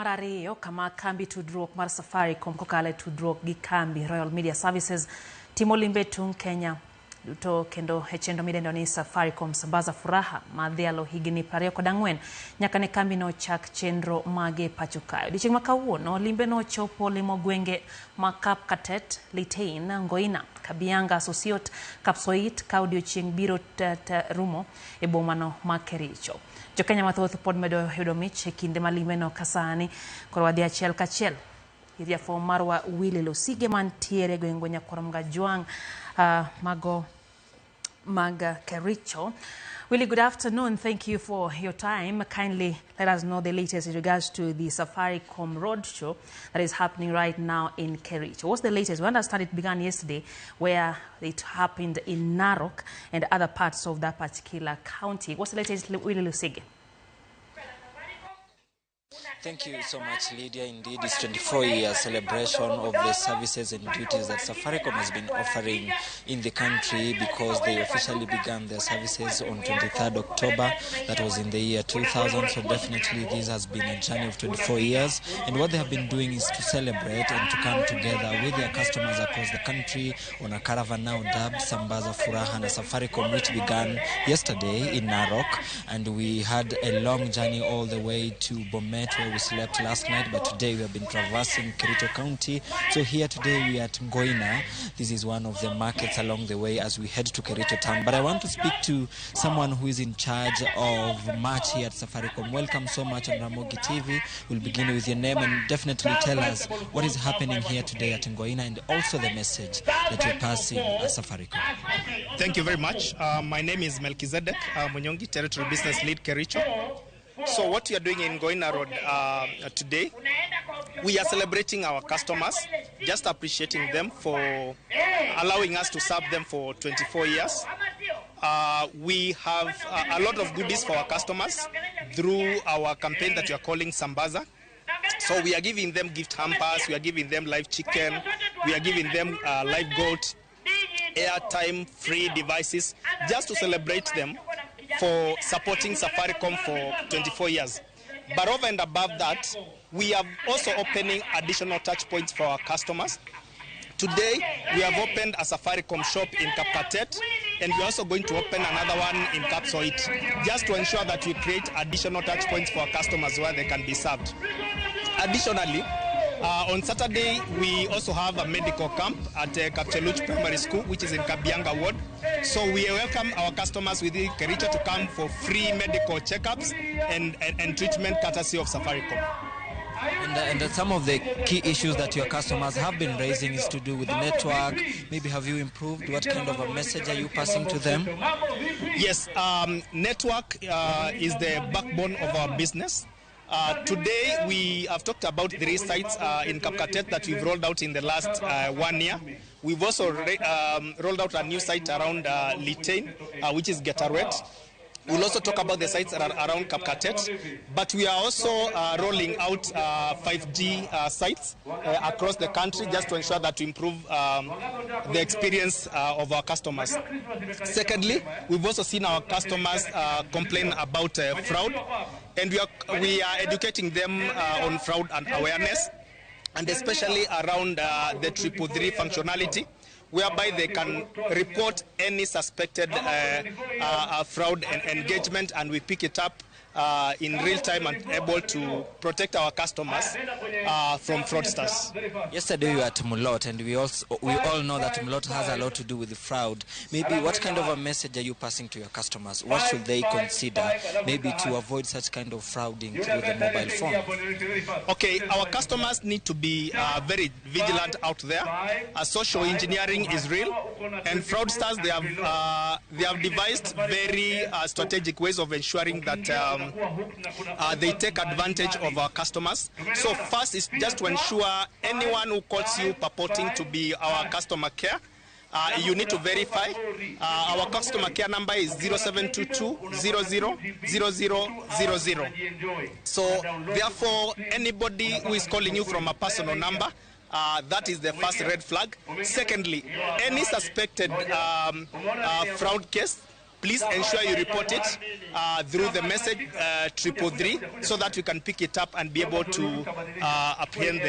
ariyo kama kambi tudruok mar Safaricom kokale tudruok gi kambi Royal Media Services timo limbe tung Kenya duto kendo hechendo midendo ni Safaricom sambaza furaha madhialo higni 24 nyaka ne kambi no chak chenro mage pachukayo. Dichieng' ma kawuono limbe no chopo limo gwenge ma Kapkatet, Litein, Ngoina, Kabianga, Asosiot, Kapsoit, Kaodiochieng' biro rumo e bomano ma Kericho. Jo Kenya mathoth pod medo yudo mich e kinde ma limbe no kasani koro wadhi achiel kachiel. Iriafo marwa Willy Losige mantiere gweng'go Nyakorom Gajwang' Maga Kericho. Willy, good afternoon. Thank you for your time. Kindly let us know the latest in regards to the Safaricom roadshow that is happening right now in Kericho. What's the latest? We understand it began yesterday, where it happened in Narok and other parts of that particular county. What's the latest, Willy Losige? Thank you so much, Lydia. Indeed, it's 24-year celebration of the services and duties that Safaricom has been offering in the country, because they officially began their services on 23rd October. That was in the year 2000. So definitely this has been a journey of 24 years. And what they have been doing is to celebrate and to come together with their customers across the country on a caravan now dubbed Sambaza Furaha na Safaricom, which began yesterday in Narok. And we had a long journey all the way to Bomet, where we slept last night, but today we have been traversing Kericho County. So here today we are at Ngoina. This is one of the markets along the way as we head to Kericho town. But I want to speak to someone who is in charge of March here at Safaricom. Welcome so much on Ramogi TV. We'll begin with your name and definitely tell us what is happening here today at Ngoina and also the message that you're passing at Safaricom. Thank you very much. My name is Melchizedek Munyongi, Territory Business Lead Kericho. So what we are doing in Ngoina Road today, we are celebrating our customers, just appreciating them for allowing us to serve them for 24 years. We have a lot of goodies for our customers through our campaign that we are calling Sambaza. So we are giving them gift hampers, we are giving them live chicken, we are giving them live goat, airtime, free devices, just to celebrate them for supporting Safaricom for 24 years. But over and above that, we are also opening additional touch points for our customers. Today, we have opened a Safaricom shop in Kapkatet, and we're also going to open another one in Kapsoit, just to ensure that we create additional touch points for our customers where they can be served. Additionally, on Saturday, we also have a medical camp at Kapcheluch Primary School, which is in Kabianga Ward. So we welcome our customers within Kericho to come for free medical checkups and treatment courtesy of Safaricom. And some of the key issues that your customers have been raising is to do with network. Maybe have you improved? What kind of a message are you passing to them? Yes, network is the backbone of our business. Today we have talked about 3 sites in Kapkatet that we've rolled out in the last 1 year. We've also rolled out a new site around Litein, which is Getarwet. We'll also talk about the sites around Kapkatet, but we are also rolling out 5G sites across the country, just to ensure that we improve the experience of our customers. Secondly, we've also seen our customers complain about fraud, and we are educating them on fraud and awareness, and especially around the 333 functionality, whereby they can report any suspected fraud and engagement, and we pick it up in real time and able to protect our customers from fraudsters. Yesterday you were at Mulot, and we all know that Mulot has a lot to do with the fraud. Maybe what kind of a message are you passing to your customers? What should they consider maybe to avoid such kind of frauding through the mobile phone? Okay, our customers need to be very vigilant out there. Social engineering is real, and fraudsters, they have devised very strategic ways of ensuring that they take advantage of our customers. So first is just to ensure anyone who calls you purporting to be our customer care, you need to verify. Our customer care number is 0722 000000. So therefore, anybody who is calling you from a personal number, that is the first red flag. Secondly, any suspected fraud case, please ensure you report it through the message 333 so that we can pick it up and be able to apprehend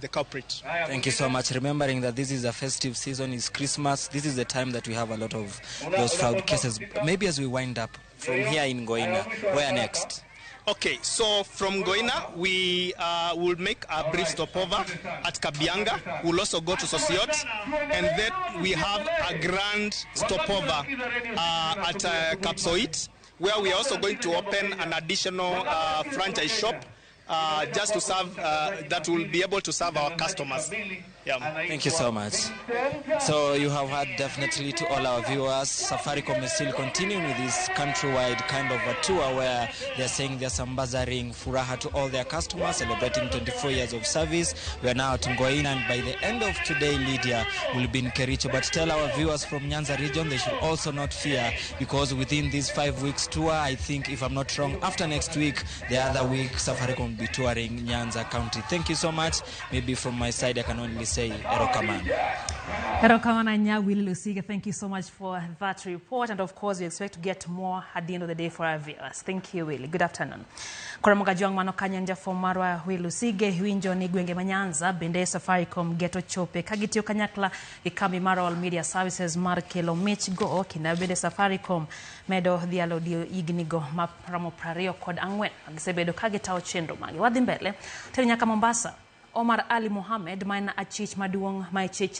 the culprit. Thank you so much. Remembering that this is a festive season, it's Christmas, this is the time that we have a lot of those fraud cases. Maybe as we wind up from here in Goina, where next? Okay, so from Goina, we will make a brief stopover at Kabianga. We'll also go to Sosiot, and then we have a grand stopover at Kapsoit, where we are also going to open an additional franchise shop just to serve, that will be able to serve our customers. Yeah. Thank you so much. So you have heard definitely to all our viewers, Safaricom is still continuing with this countrywide kind of a tour where they're saying there's some bazaring furaha to all their customers, celebrating 24 years of service. We are now at Ngoina, and by the end of today, Lydia will be in Kericho. But tell our viewers from Nyanza region, they should also not fear, because within this 5 weeks tour, I think, if I'm not wrong, after next week, the other week, Safaricom will be touring Nyanza County. Thank you so much. Maybe from my side, I can only say Erokaman. Erokaman Nyawili Lusige, thank you so much for that report. And of course, we expect to get more at the end of the day for our viewers. Thank you, Willie. Good afternoon. Ramogi Juang Mano Kanyanja for Marwa Wilusige, Winjo ni Gwenge Manyanza, Bende Safaricom, Geto Chope, Kagitio Kanyakla, Ikambi Marwa Media Services, Markelo Michgo, Kina Bende Safaricom, Medo Dialo Dio Ignigo, Map Ramo Prario Kod Angwen, Sebedo Kagitao Chendo Magi, Wadimbele, Terinyaka Mombasa, Omar Ali Mohammed, Maina Achich Maduong, My Chich.